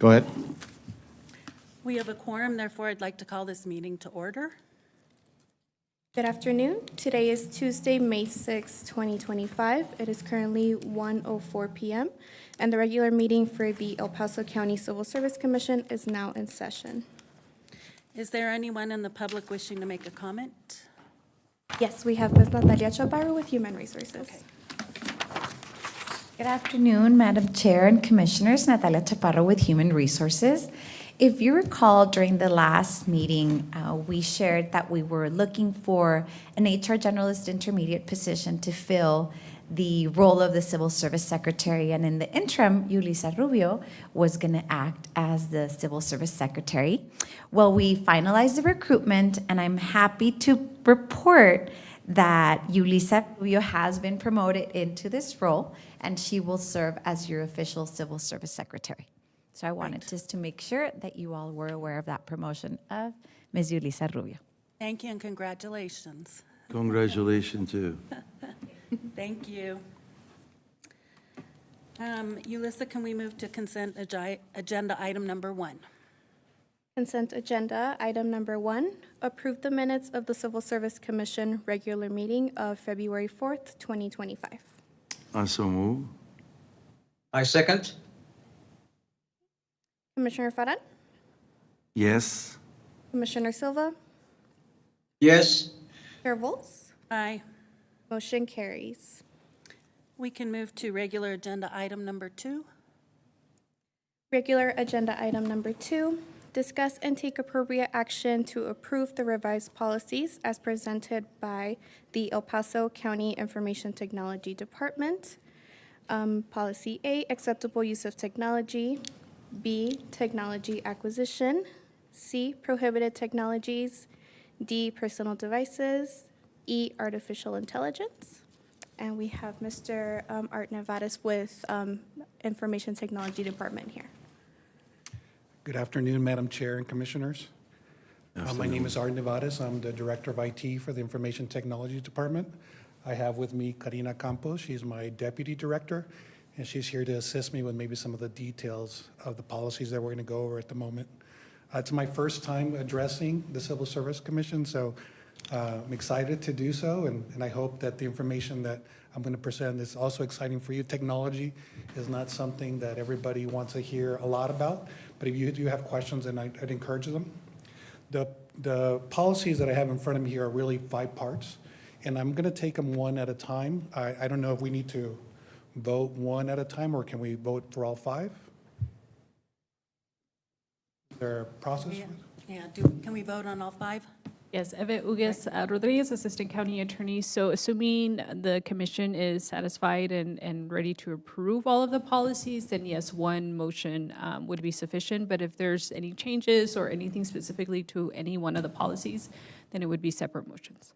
Go ahead. We have a quorum, therefore I'd like to call this meeting to order. Good afternoon. Today is Tuesday, May 6, 2025. It is currently 1:04 p.m., and the regular meeting for the El Paso County Civil Service Commission is now in session. Is there anyone in the public wishing to make a comment? Yes, we have Ms. Natalia Chaparro with Human Resources. Okay. Good afternoon, Madam Chair and Commissioners. Natalia Chaparro with Human Resources. If you recall, during the last meeting, we shared that we were looking for an HR generalist intermediate position to fill the role of the Civil Service Secretary. And in the interim, Yulisa Rubio was going to act as the Civil Service Secretary. Well, we finalized the recruitment, and I'm happy to report that Yulisa Rubio has been promoted into this role, and she will serve as your official Civil Service Secretary. So I wanted just to make sure that you all were aware of that promotion of Ms. Yulisa Rubio. Thank you and congratulations. Congratulations, too. Thank you. Yulisa, can we move to consent agenda item number 1? Consent agenda, item number 1, approve the minutes of the Civil Service Commission regular meeting of February 4th, 2025. I so move. I second. Commissioner Farran? Yes. Commissioner Silva? Yes. Chair Volz? Aye. Motion carries. We can move to regular agenda item number 2. Regular agenda item number 2, discuss and take appropriate action to approve the revised policies as presented by the El Paso County Information Technology Department. Policy A, acceptable use of technology. B, technology acquisition. C, prohibited technologies. D, personal devices. E, artificial intelligence. And we have Mr. Art Nevares with Information Technology Department here. Good afternoon, Madam Chair and Commissioners. My name is Art Nevares. I'm the Director of IT for the Information Technology Department. I have with me Karina Campos. She's my Deputy Director, and she's here to assist me with maybe some of the details of the policies that we're going to go over at the moment. It's my first time addressing the Civil Service Commission, so I'm excited to do so, and I hope that the information that I'm going to present is also exciting for you. Technology is not something that everybody wants to hear a lot about, but if you do have questions, then I'd encourage them. The policies that I have in front of me here are really 5 parts, and I'm going to take them one at a time. I don't know if we need to vote one at a time, or can we vote for all 5? Is there a process? Yeah, can we vote on all 5? Yes, Eve Ugues Rodriguez, Assistant County Attorney. So assuming the commission is satisfied and ready to approve all of the policies, then yes, one motion would be sufficient. But if there's any changes or anything specifically to any one of the policies, then it would be separate motions.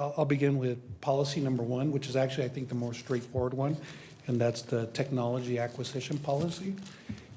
I'll begin with policy number 1, which is actually, I think, the more straightforward one, and that's the technology acquisition policy.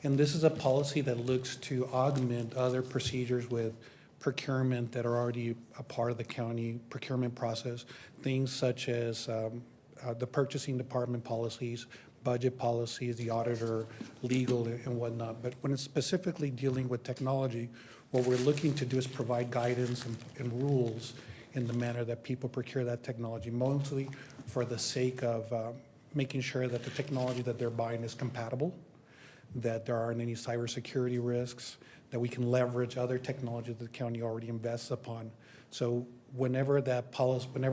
And this is a policy that looks to augment other procedures with procurement that are already a part of the county procurement process, things such as the purchasing department policies, budget policies, the auditor, legal, and whatnot. But when it's specifically dealing with technology, what we're looking to do is provide guidance and rules in the manner that people procure that technology, mostly for the sake of making sure that the technology that they're buying is compatible, that there aren't any cybersecurity risks, that we can leverage other technology that the county already invests upon. So whenever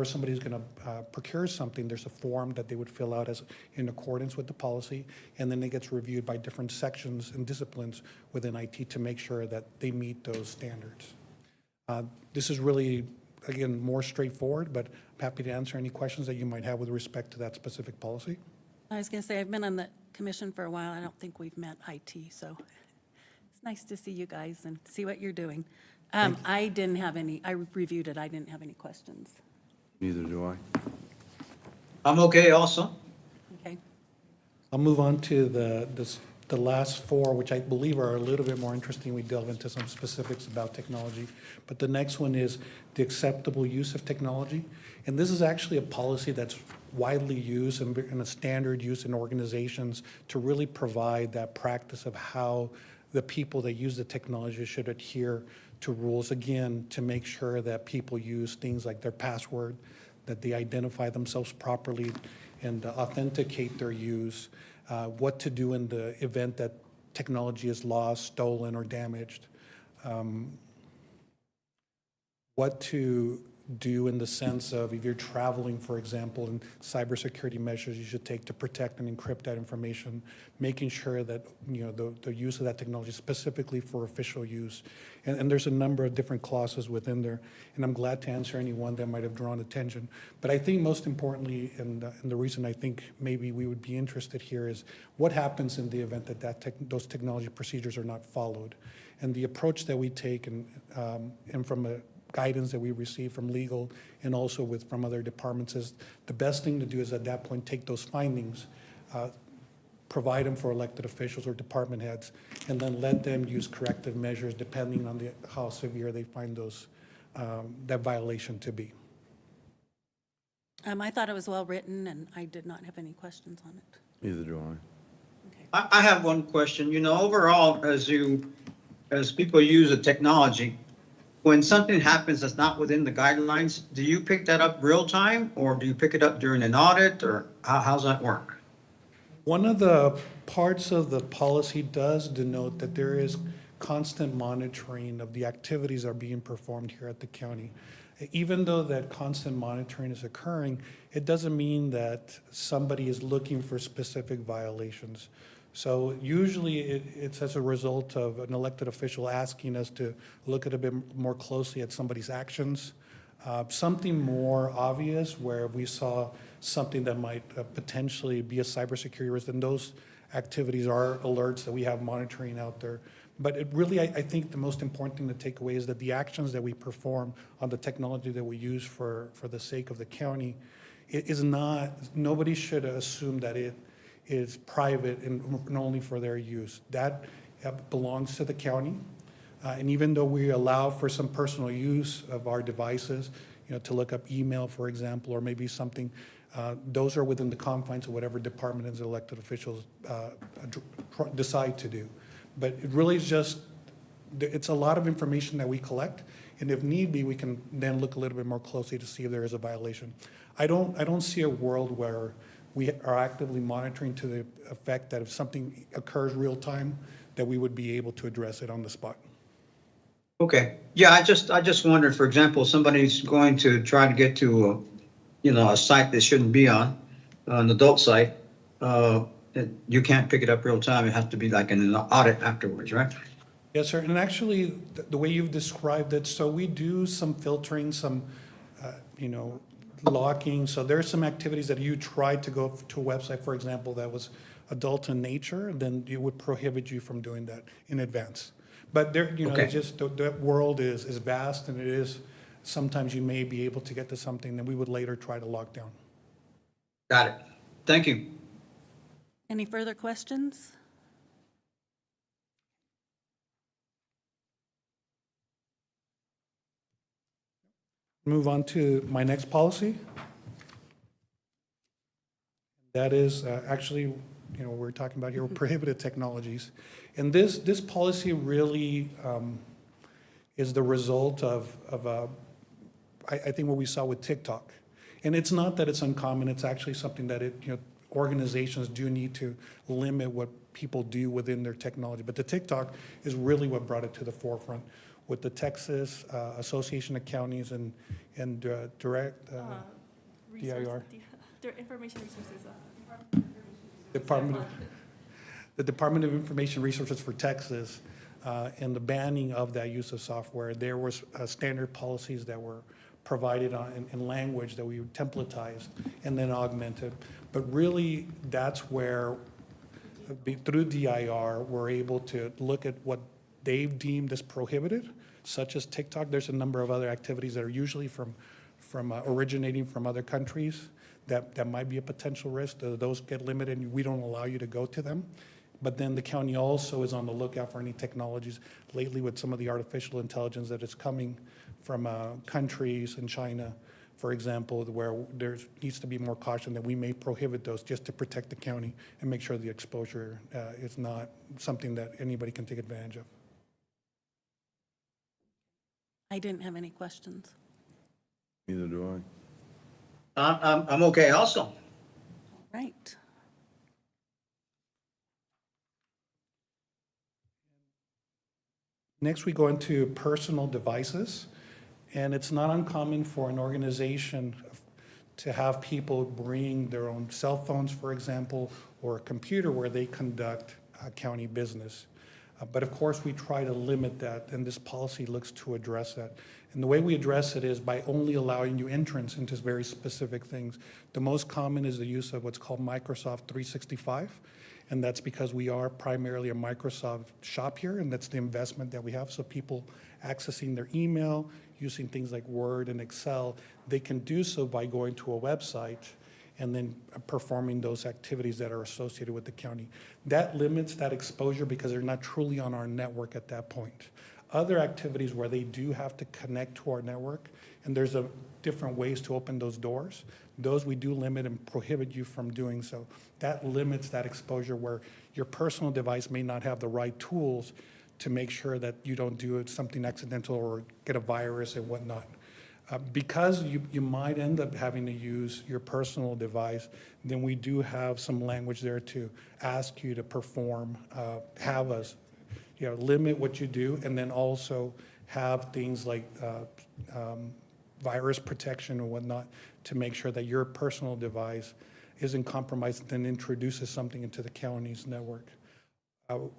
somebody's going to procure something, there's a form that they would fill out as in accordance with the policy, and then it gets reviewed by different sections and disciplines within IT to make sure that they meet those standards. This is really, again, more straightforward, but I'm happy to answer any questions that you might have with respect to that specific policy. I was going to say, I've been on the commission for a while. I don't think we've met IT, so it's nice to see you guys and see what you're doing. I didn't have any, I reviewed it. I didn't have any questions. Neither do I. I'm okay also. Okay. I'll move on to the last 4, which I believe are a little bit more interesting. We delve into some specifics about technology. But the next one is the acceptable use of technology. And this is actually a policy that's widely used and a standard use in organizations to really provide that practice of how the people that use the technology should adhere to rules, again, to make sure that people use things like their password, that they identify themselves properly and authenticate their use, what to do in the event that technology is lost, stolen, or damaged, what to do in the sense of if you're traveling, for example, and cybersecurity measures you should take to protect and encrypt that information, making sure that the use of that technology specifically for official use. And there's a number of different clauses within there, and I'm glad to answer any one that might have drawn attention. But I think most importantly, and the reason I think maybe we would be interested here is what happens in the event that those technology procedures are not followed. And the approach that we take and from a guidance that we receive from legal and also from other departments is the best thing to do is at that point take those findings, provide them for elected officials or department heads, and then let them use corrective measures depending on how severe they find that violation to be. I thought it was well-written, and I did not have any questions on it. Neither do I. I have one question. Overall, as people use the technology, when something happens that's not within the guidelines, do you pick that up real time, or do you pick it up during an audit, or how's that work? One of the parts of the policy does denote that there is constant monitoring of the activities that are being performed here at the county. Even though that constant monitoring is occurring, it doesn't mean that somebody is looking for specific violations. So usually it's as a result of an elected official asking us to look at a bit more closely at somebody's actions. Something more obvious where we saw something that might potentially be a cybersecurity risk, and those activities are alerts that we have monitoring out there. But it really, I think the most important thing to take away is that the actions that we perform on the technology that we use for the sake of the county, it is not, nobody should assume that it is private and only for their use. That belongs to the county. And even though we allow for some personal use of our devices, to look up email, for example, or maybe something, those are within the confines of whatever department and elected officials decide to do. But it really is just, it's a lot of information that we collect, and if need be, we can then look a little bit more closely to see if there is a violation. I don't see a world where we are actively monitoring to the effect that if something occurs real time, that we would be able to address it on the spot. Okay. Yeah, I just wondered, for example, somebody's going to try to get to a site they shouldn't be on, an adult site. You can't pick it up real time. It has to be like in an audit afterwards, right? Yes, sir. And actually, the way you've described it, so we do some filtering, some, locking. So there are some activities that you tried to go to a website, for example, that was adult in nature, then it would prohibit you from doing that in advance. But there, Okay. it's just the world is vast, and it is, sometimes you may be able to get to something that we would later try to lock down. Got it. Thank you. Any further questions? Move on to my next policy. That is actually, we're talking about here prohibited technologies. And this policy really is the result of I think what we saw with TikTok. And it's not that it's uncommon, it's actually something that organizations do need to limit what people do within their technology. But the TikTok is really what brought it to the forefront with the Texas Association of Counties and Direct DIR. Information Resources. The Department of Information Resources for Texas and the banning of that use of software. There was standard policies that were provided in language that we templatized and then augmented. But really, that's where, through DIR, we're able to look at what they've deemed as prohibited, such as TikTok. There's a number of other activities that are usually from originating from other countries that might be a potential risk. Those get limited, and we don't allow you to go to them. But then the county also is on the lookout for any technologies lately with some of the artificial intelligence that is coming from countries in China for example, where there needs to be more caution, that we may prohibit those just to protect the county and make sure the exposure is not something that anybody can take advantage of. I didn't have any questions. Neither do I. I'm okay also. Right. Next, we go into personal devices, and it's not uncommon for an organization to have people bring their own cell phones, for example, or a computer where they conduct county business. But of course, we try to limit that, and this policy looks to address that. And the way we address it is by only allowing you entrance into very specific things. The most common is the use of what's called Microsoft 365. And that's because we are primarily a Microsoft shop here, and that's the investment that we have. So people accessing their email, using things like Word and Excel, they can do so by going to a website and then performing those activities that are associated with the county. That limits that exposure because they're not truly on our network at that point. Other activities where they do have to connect to our network, and there's different ways to open those doors, those we do limit and prohibit you from doing so. That limits that exposure where your personal device may not have the right tools to make sure that you don't do something accidental or get a virus and whatnot. Because you might end up having to use your personal device, then we do have some language there to ask you to perform, have us, limit what you do, and then also have things like virus protection and whatnot to make sure that your personal device isn't compromised and introduces something into the county's network.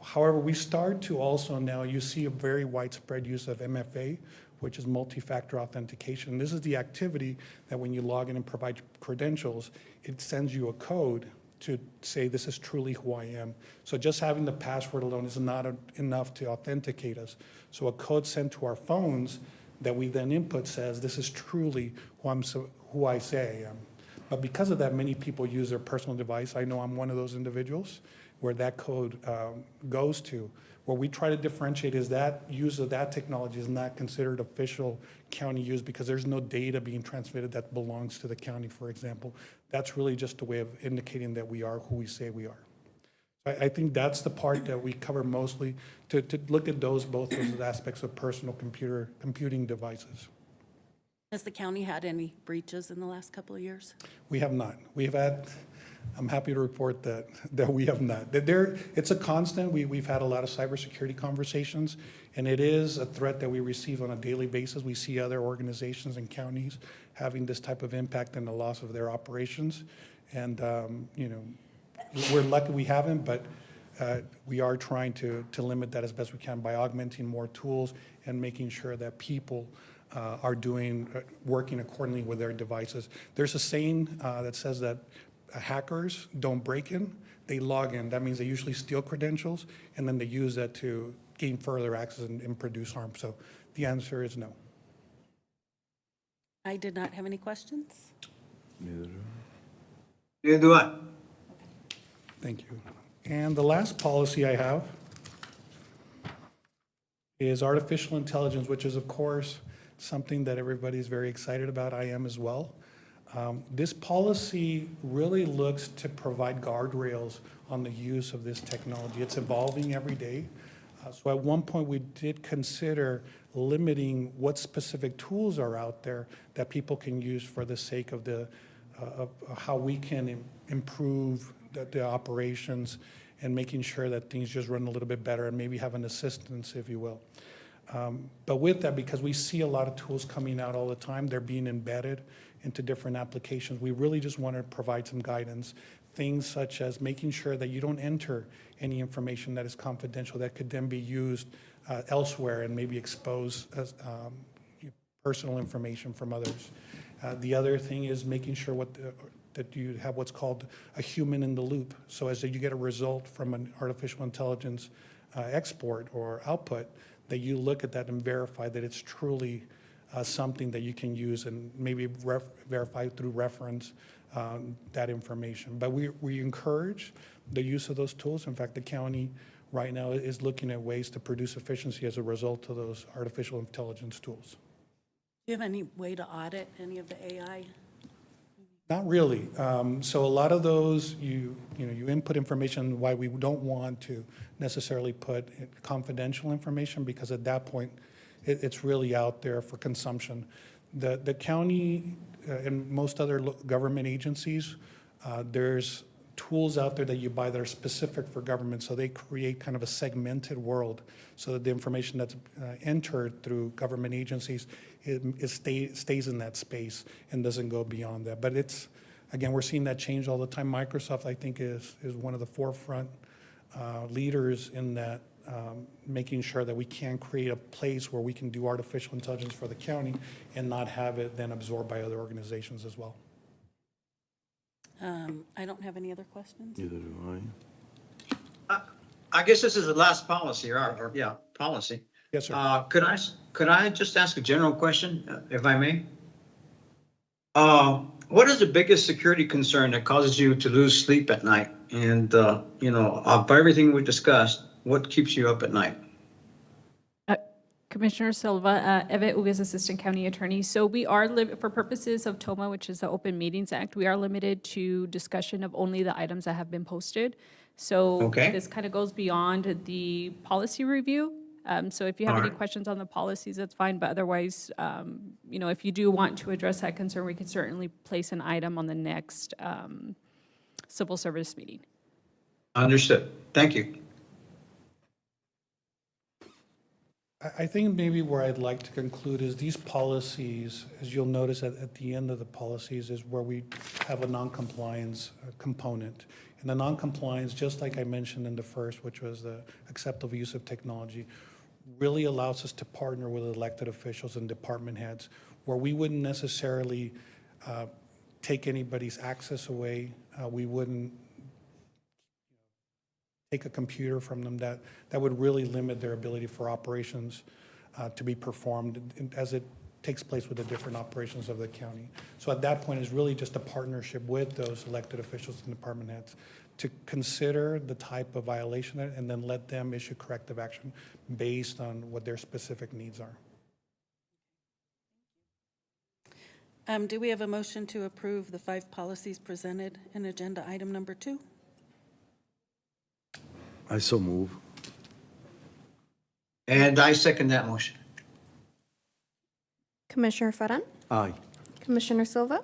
However, we start to also now, you see a very widespread use of MFA, which is multi-factor authentication. This is the activity that when you log in and provide credentials, it sends you a code to say this is truly who I am. So just having the password alone is not enough to authenticate us. So a code sent to our phones that we then input says this is truly who I say I am. But because of that, many people use their personal device. I know I'm one of those individuals where that code goes to. What we try to differentiate is that use of that technology is not considered official county use because there's no data being transmitted that belongs to the county, for example. That's really just a way of indicating that we are who we say we are. I think that's the part that we cover mostly, to look at both those aspects of personal computing devices. Has the county had any breaches in the last couple of years? We have not. We've had, I'm happy to report that we have not. It's a constant. We've had a lot of cybersecurity conversations, and it is a threat that we receive on a daily basis. We see other organizations and counties having this type of impact and the loss of their operations. And, we're lucky we haven't, but we are trying to limit that as best we can by augmenting more tools and making sure that people are working accordingly with their devices. There's a saying that says that hackers don't break in, they log in. That means they usually steal credentials, and then they use that to gain further access and produce harm. So the answer is no. I did not have any questions. Neither do Neither do I. Thank you. And the last policy I have is artificial intelligence, which is, of course, something that everybody's very excited about. I am as well. This policy really looks to provide guardrails on the use of this technology. It's evolving every day. So at one point, we did consider limiting what specific tools are out there that people can use for the sake of how we can improve the operations and making sure that things just run a little bit better and maybe have an assistance, if you will. But with that, because we see a lot of tools coming out all the time, they're being embedded into different applications. We really just want to provide some guidance, things such as making sure that you don't enter any information that is confidential that could then be used elsewhere and maybe expose personal information from others. The other thing is making sure that you have what's called a human in the loop. So as you get a result from an artificial intelligence export or output, that you look at that and verify that it's truly something that you can use and maybe verify through reference that information. But we encourage the use of those tools. In fact, the county right now is looking at ways to produce efficiency as a result of those artificial intelligence tools. you have any way to audit any of the AI? Not really. So a lot of those, you input information, why we don't want to necessarily put confidential information, because at that point, it's really out there for consumption. The county and most other government agencies, there's tools out there that you buy that are specific for government, so they create kind of a segmented world so that the information that's entered through government agencies, it stays in that space and doesn't go beyond that. But it's, again, we're seeing that change all the time. Microsoft, I think, is one of the forefront leaders in that, making sure that we can create a place where we can do artificial intelligence for the county and not have it then absorbed by other organizations as well. I don't have any other questions. Neither do I guess this is the last policy, policy. Yes, sir. Could I just ask a general question, if I may? What is the biggest security concern that causes you to lose sleep at night? And, of everything we discussed, what keeps you up at night? Commissioner Silva, Eve Uguez, Assistant County Attorney. So we are, for purposes of TOMA, which is the Open Meetings Act, we are limited to discussion of only the items that have been posted. So Okay. this kind of goes beyond the policy review. So if you have All any right. questions on the policies, that's fine. But otherwise, if you do want to address that concern, we can certainly place an item on the next civil service meeting. Understood. Thank you. I think maybe where I'd like to conclude is these policies, as you'll notice at the end of the policies, is where we have a non-compliance component. And the non-compliance, just like I mentioned in the first, which was the acceptable use of technology, really allows us to partner with elected officials and department heads, where we wouldn't necessarily take anybody's access away. We wouldn't take a computer from them. That would really limit their ability for operations to be performed as it takes place with the different operations of the county. So at that point, it's really just a partnership with those elected officials and department heads to consider the type of violation and then let them issue corrective action based on what their specific needs are. Do we have a motion to approve the 5 policies presented in agenda item number 2? I so move. And I second that motion. Commissioner Farran, Aye. Commissioner Silva,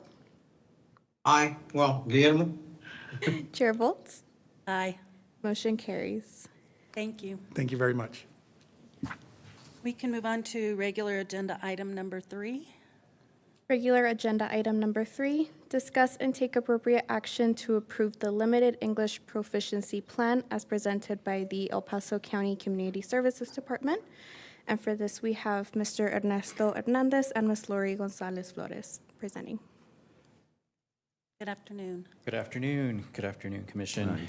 Aye. Well, Guillermo? Chair Volts, Aye. motion carries. Thank you. Thank you very much. We can move on to regular agenda item number 3. Regular agenda item number 3, discuss and take appropriate action to approve the limited English proficiency plan as presented by the El Paso County Community Services Department. And for this, we have Mr. Ernesto Hernandez and Ms. Lori Gonzalez Flores presenting. Good afternoon. Good afternoon. Good afternoon, Commission.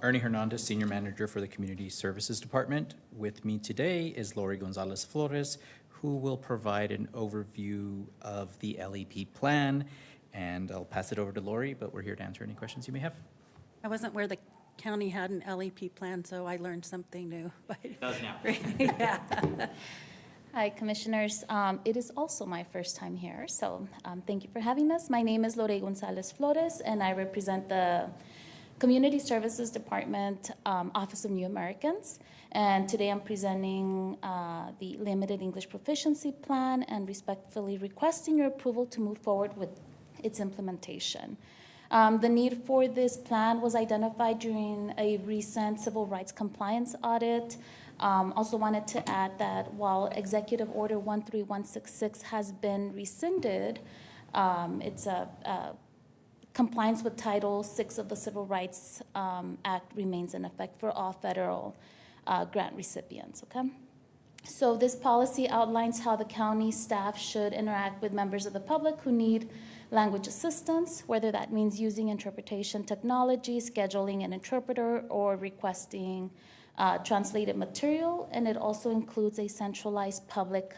Ernie Hernandez, Senior Manager for the Community Services Department. With me today is Lori Gonzalez Flores, who will provide an overview of the LEP plan. And I'll pass it over to Lori, but we're here to answer any questions you may have. I wasn't where the county had an LEP plan, so I learned something new. It does now. Yeah. Hi, Commissioners. It is also my first time here, so thank you for having us. My name is Lore Gonzalez Flores, and I represent the Community Services Department, Office of New Americans. And today I'm presenting the Limited English Proficiency Plan and respectfully requesting your approval to move forward with its implementation. The need for this plan was identified during a recent civil rights compliance audit. Also wanted to add that while Executive Order 13166 has been rescinded, it's a compliance with Title VI of the Civil Rights Act remains in effect for all federal grant recipients, okay? So this policy outlines how the county staff should interact with members of the public who need language assistance, whether that means using interpretation technology, scheduling an interpreter, or requesting translated material, and it also includes a centralized public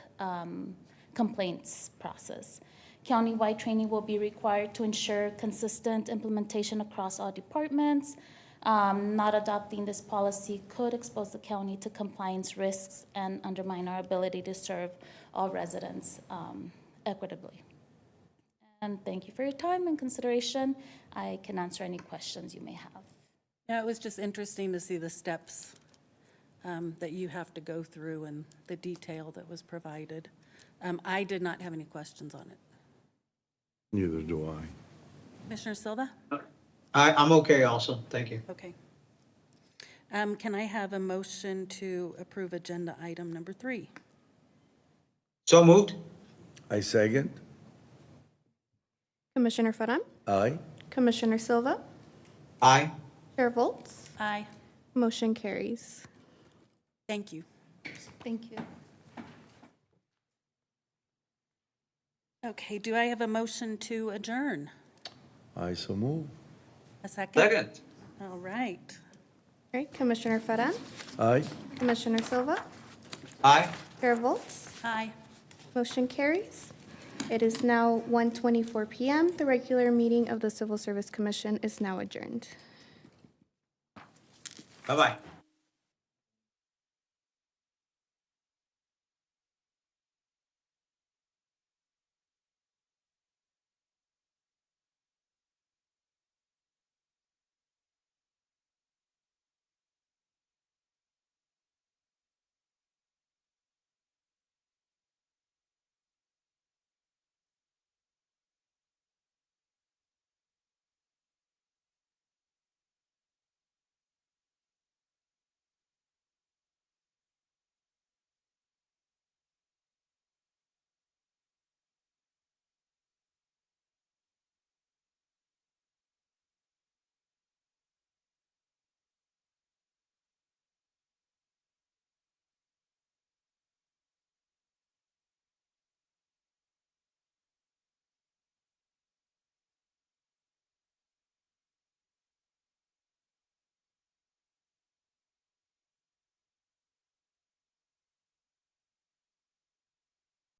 complaints process. Countywide training will be required to ensure consistent implementation across all departments. Not adopting this policy could expose the county to compliance risks and undermine our ability to serve all residents equitably. And thank you for your time and consideration. I can answer any questions you may have. Yeah, it was just interesting to see the steps that you have to go through and the detail that was provided. I did not have any questions on it. Neither do I. Commissioner Silva? I'm okay also, thank you. Okay. Can I have a motion to approve agenda item number 3? So moved? I second. Commissioner Farran, Aye. Commissioner Silva, Aye. Chair Volts, Aye. motion carries. Thank you. Thank you. Okay, do I have a motion to adjourn? I so move. A second? Second? All right. All right, Commissioner Farran, Aye. Commissioner Silva, Aye. Chair Volts, Aye. motion carries. It is now 1:24 PM. The regular meeting of the Civil Service Commission is now adjourned. Bye-bye.